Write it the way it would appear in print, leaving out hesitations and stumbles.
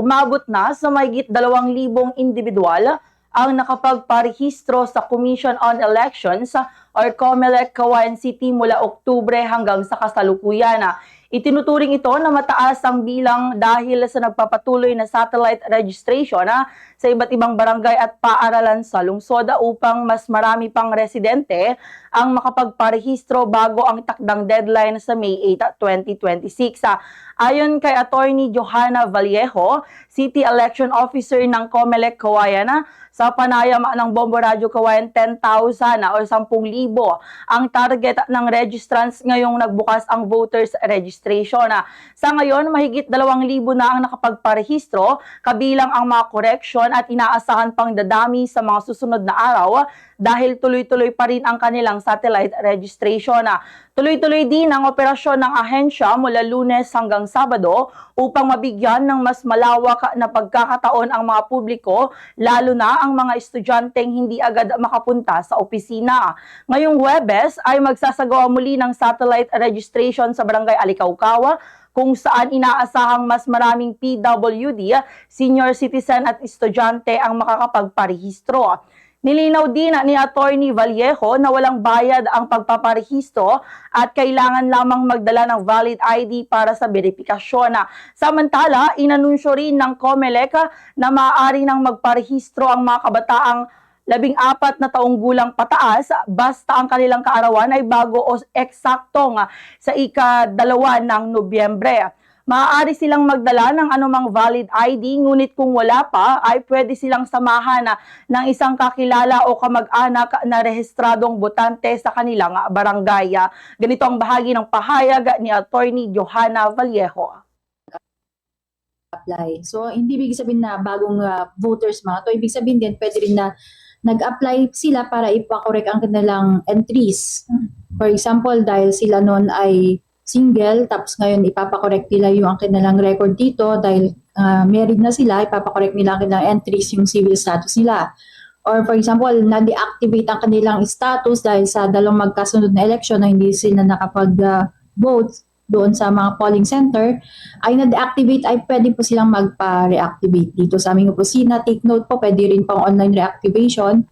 umabot na sa mahigit 2,000 individual ang nakapagparehistro sa Commission on Elections or COMELEC Cagayan City mula Oktubre hanggang sa kasalukuyan. Itinuturing ito na mataas ang bilang dahil sa nagpapatuloy na satellite registration sa iba't ibang barangay at paaralan sa lungsod upang mas marami pang residente ang makapagparehistro bago ang takdang deadline sa May 8, 2026. Ayon kay Attorney Johanna Vallejo, City Election Officer ng COMELEC Cagayan, sa panayam ng Bombo Radio Cagayan, 10,000 o 10,000 ang target ng registrants ngayong nagbukas ang voters registration. Sa ngayon, mahigit 2,000 na ang nakapagparehistro, kabilang ang mga correction at inaasahan pang dadami sa mga susunod na araw dahil tuloy-tuloy pa rin ang kanilang satellite registration. Tuloy-tuloy din ang operasyon ng ahensya mula Lunes hanggang Sabado upang mabigyan ng mas malawak na pagkakataon ang mga publiko, lalo na ang mga estudyanteng hindi agad makapunta sa opisina. Ngayong Huwebes ay magsasagawa muli ng satellite registration sa Barangay Alicaucaw, kung saan inaasahang mas maraming PWD, senior citizen at estudyante ang makakapagparehistro. Nilinaw din ni Attorney Vallejo na walang bayad ang pagpaparehistro at kailangan lamang magdala ng valid ID para sa verifikasyon. Samantala, inanunsyo rin ng COMELEC na maaari nang magparehistro ang mga kabataang 14 na taong gulang pataas basta ang kanilang kaarawan ay bago o eksaktong sa ika-2 ng Nobyembre. Maaari silang magdala ng anumang valid ID, ngunit kung wala pa ay pwede silang samahan ng isang kakilala o kamag-anak na rehistradong botante sa kanilang barangay. Ganito ang bahagi ng pahayag ni Attorney Johanna Vallejo. Apply. So, hindi ibig sabihin na bagong voters mga to. Ibig sabihin din, pwede rin na nag-apply sila para ipakorek ang kanilang entries. For example, dahil sila noon ay single, tapos ngayon ipapakorek nila yung ang kanilang record dito dahil married na sila, ipapakorek nila ang kanilang entries, yung civil status nila. Or for example, na-deactivate ang kanilang status dahil sa dalawang magkasunod na election na hindi sila nakapag-vote doon sa mga polling center, ay na-deactivate, ay pwede po silang magpa-reactivate dito sa aming opisina. Take note po, pwede rin pang online reactivation.